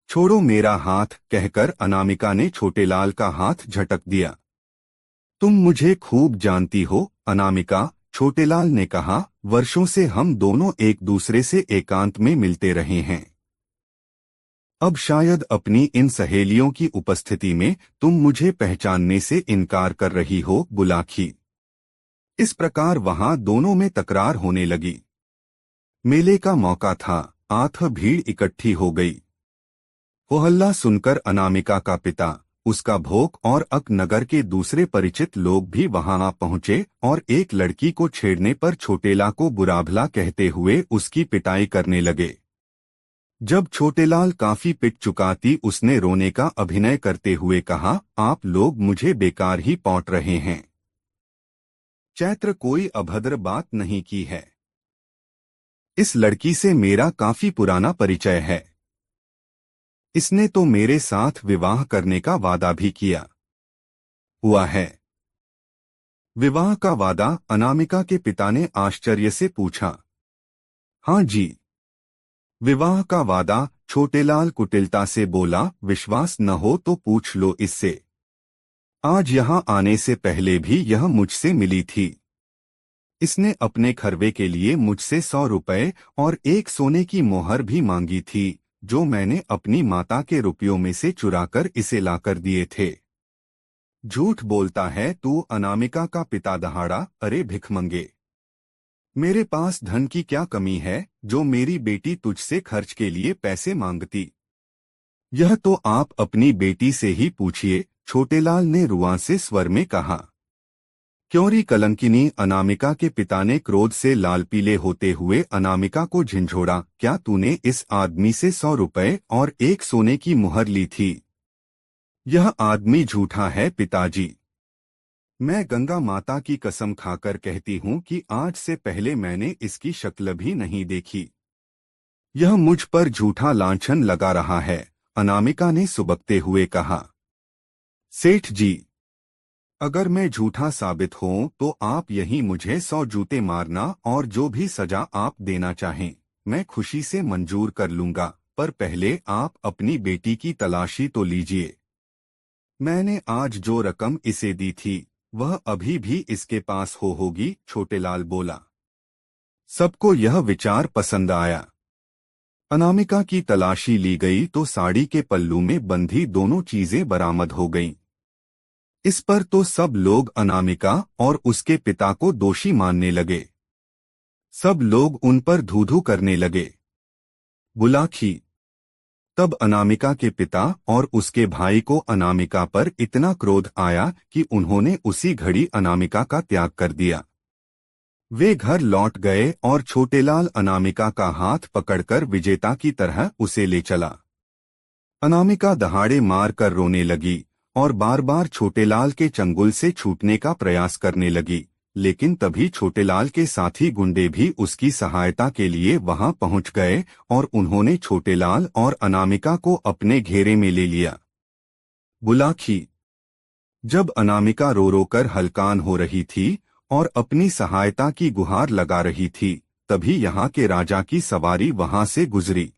छोड़ो मेरा हाथ, कहकर अनामिका ने छोटेलाल का हाथ झटक दिया। तुम मुझे खूब जानती हो अनामिका, छोटेलाल ने कहा, वर्षों से हम दोनों एक दूसरे से एकांत में मिलते रहे हैं। अब शायद अपनी इन सहेलियों की उपस्थिति में तुम मुझे पहचानने से इनकार कर रही हो, बुलाखी। इस प्रकार वहां दोनों में तकरार होने लगी। मेले का मौका था, आठ भीड़ इकट्ठी हो गई। वो हल्ला सुनकर अनामिका का पिता, उसका भोग और अक नगर के दूसरे परिचित लोग भी वहां आ पहुंचे और एक लड़की को छेड़ने पर छोटेला को बुरा-भला कहते हुए उसकी पिटाई करने लगे। जब छोटेलाल काफी पिट चुका थी, उसने रोने का अभिनय करते हुए कहा, आप लोग मुझे बेकार ही पौंट रहे हैं। चैत्र कोई अभद्र बात नहीं की है। इस लड़की से मेरा काफी पुराना परिचय है। इसने तो मेरे साथ विवाह करने का वादा भी किया हुआ है। विवाह का वादा? अनामिका के पिता ने आश्चर्य से पूछा। हाँ जी, विवाह का वादा, छोटेलाल कुटिलता से बोला। विश्वास न हो तो पूछ लो इससे। आज यहाँ आने से पहले भी यह मुझसे मिली थी। इसने अपने खरवे के लिए मुझसे 100 रुपए और एक सोने की मोहर भी मांगी थी, जो मैंने अपनी माता के रुपयों में से चुराकर इसे लाकर दिए थे। झूठ बोलता है तू, अनामिका का पिता दहाड़ा। अरे भिखमंगे, मेरे पास धन की क्या कमी है जो मेरी बेटी तुझसे खर्च के लिए पैसे मांगती? यह तो आप अपनी बेटी से ही पूछिए, छोटेलाल ने रुआंसे स्वर में कहा। क्योंरी कलंकिनी, अनामिका के पिता ने क्रोध से लाल पीले होते हुए अनामिका को झिंझोड़ा। क्या तूने इस आदमी से 100 रुपए और एक सोने की मुहर ली थी? यह आदमी झूठा है पिताजी। मैं गंगा माता की कसम खाकर कहती हूँ कि आज से पहले मैंने इसकी शक्ल भी नहीं देखी। यह मुझ पर झूठा लांछन लगा रहा है, अनामिका ने सुबकते हुए कहा। सेठ जी, अगर मैं झूठा साबित हूं तो आप यहीं मुझे 100 जूते मारना और जो भी सजा आप देना चाहें मैं खुशी से मंजूर कर लूंगा, पर पहले आप अपनी बेटी की तलाशी तो लीजिए। मैंने आज जो रकम इसे दी थी वह अभी भी इसके पास होगी, छोटेलाल बोला। सबको यह विचार पसंद आया। अनामिका की तलाशी ली गई तो साड़ी के पल्लू में बंधी दोनों चीजें बरामद हो गईं। इस पर तो सब लोग अनामिका और उसके पिता को दोषी मानने लगे। सब लोग उन पर धू-धू करने लगे। बुलाखी। तब अनामिका के पिता और उसके भाई को अनामिका पर इतना क्रोध आया कि उन्होंने उसी घड़ी अनामिका का त्याग कर दिया। वे घर लौट गए और छोटेलाल अनामिका का हाथ पकड़कर विजेता की तरह उसे ले चला। अनामिका दहाड़े मार कर रोने लगी और बार बार छोटेलाल के चंगुल से छूटने का प्रयास करने लगी, लेकिन तभी छोटेलाल के साथी गुंडे भी उसकी सहायता के लिए वहां पहुंच गए और उन्होंने छोटेलाल और अनामिका को अपने घेरे में ले लिया। बुलाखी। जब अनामिका रो रो कर हलकान हो रही थी और अपनी सहायता की गुहार लगा रही थी, तभी यहाँ के राजा की सवारी वहां से गुजरी।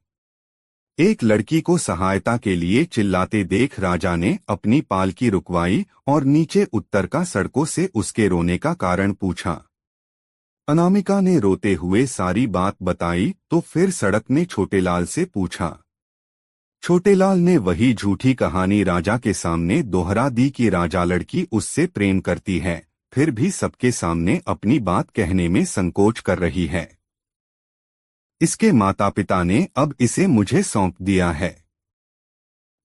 एक लड़की को सहायता के लिए चिल्लाते देख राजा ने अपनी पालकी रुकवाई और नीचे उतर का सड़कों से उसके रोने का कारण पूछा। अनामिका ने रोते हुए सारी बात बताई तो फिर सड़क ने छोटेलाल से पूछा। छोटेलाल ने वही झूठी कहानी राजा के सामने दोहरा दी कि राजा लड़की उससे प्रेम करती है, फिर भी सबके सामने अपनी बात कहने में संकोच कर रही है। इसके माता पिता ने अब इसे मुझे सौंप दिया है।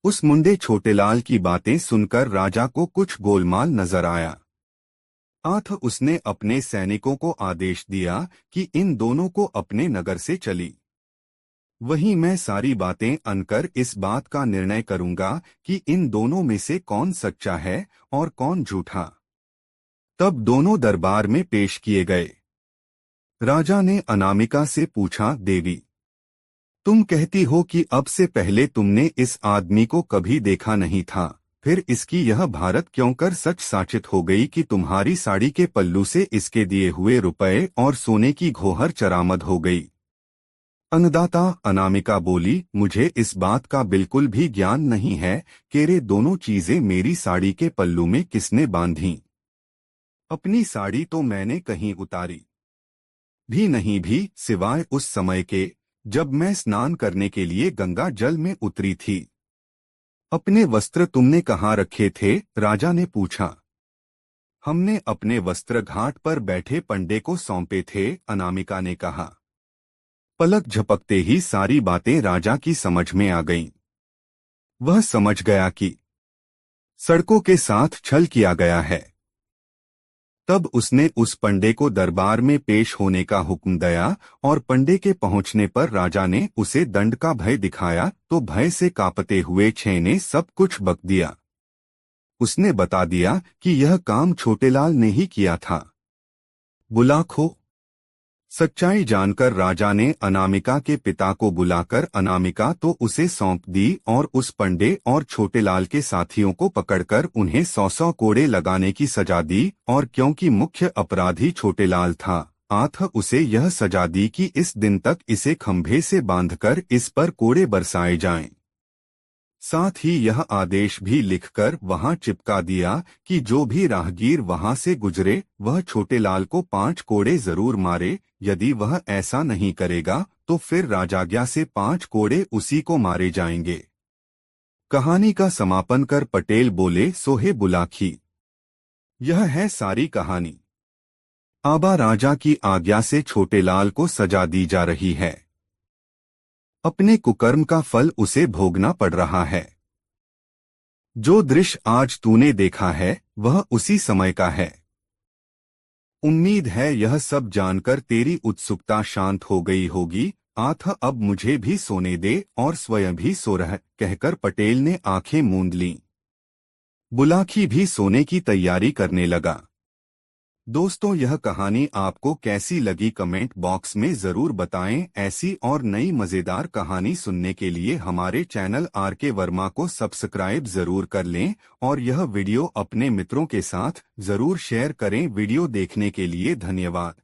उस मुंडे छोटेलाल की बातें सुनकर राजा को कुछ गोलमाल नजर आया। उसने अपने सैनिकों को आदेश दिया कि इन दोनों को अपने नगर से चली। वहीं मैं सारी बातें अनकर इस बात का निर्णय करूंगा कि इन दोनों में से कौन सच्चा है और कौन झूठा। तब दोनों दरबार में पेश किए गए। राजा ने अनामिका से पूछा, देवी, तुम कहती हो कि अब से पहले तुमने इस आदमी को कभी देखा नहीं था, फिर इसकी यह भारत क्यों कर सच साचित हो गई कि तुम्हारी साड़ी के पल्लू से इसके दिए हुए रुपए और सोने की घोहर चरामद हो गई? अन्नदाता, अनामिका बोली, मुझे इस बात का बिल्कुल भी ज्ञान नहीं है कि रे दोनों चीजें मेरी साड़ी के पल्लू में किसने बांधी। अपनी साड़ी तो मैंने कहीं उतारी भी नहीं, भी सिवाय उस समय के जब मैं स्नान करने के लिए गंगा जल में उतरी थी। अपने वस्त्र तुमने कहाँ रखे थे? राजा ने पूछा। हमने अपने वस्त्र घाट पर बैठे पंडे को सौंपे थे, अनामिका ने कहा। पलक झपकते ही सारी बातें राजा की समझ में आ गईं। वह समझ गया कि सड़कों के साथ छल किया गया है। तब उसने उस पंडे को दरबार में पेश होने का हुक्म दिया और पंडे के पहुंचने पर राजा ने उसे दंड का भय दिखाया तो भय से कांपते हुए छे ने सब कुछ बक दिया। उसने बता दिया कि यह काम छोटेलाल ने ही किया था। बुलाखो। सच्चाई जानकर राजा ने अनामिका के पिता को बुलाकर अनामिका तो उसे सौंप दी और उस पंडे और छोटेलाल के साथियों को पकड़कर उन्हें 100 कोड़े लगाने की सजा दी और क्योंकि मुख्य अपराधी छोटेलाल था आथ उसे यह सजा दी कि इस दिन तक इसे खंभे से बांधकर इस पर कोड़े बरसाए जाएं। साथ ही यह आदेश भी लिखकर वहां चिपका दिया कि जो भी राहगीर वहां से गुजरे वह छोटेलाल को 5 कोड़े जरूर मारे। यदि वह ऐसा नहीं करेगा तो फिर राजाज्ञा से 5 कोड़े उसी को मारे जाएंगे। कहानी का समापन कर पटेल बोले, सोहे बुलाखी। यह है सारी कहानी। आबा राजा की आज्ञा से छोटेलाल को सजा दी जा रही है। अपने कुकर्म का फल उसे भोगना पड़ रहा है। जो दृश्य आज तूने देखा है वह उसी समय का है। उम्मीद है यह सब जानकर तेरी उत्सुकता शांत हो गई होगी। आथ अब मुझे भी सोने दे और स्वयं भी सो रह, कहकर पटेल ने आंखें मूंद लीं। बुलाखी भी सोने की तैयारी करने लगा। दोस्तों, यह कहानी आपको कैसी लगी कमेंट बॉक्स में जरूर बताएं। ऐसी और नई मजेदार कहानी सुनने के लिए हमारे चैनल आरके वर्मा को सब्सक्राइब जरूर कर लें और यह वीडियो अपने मित्रों के साथ जरूर शेयर करें। वीडियो देखने के लिए धन्यवाद।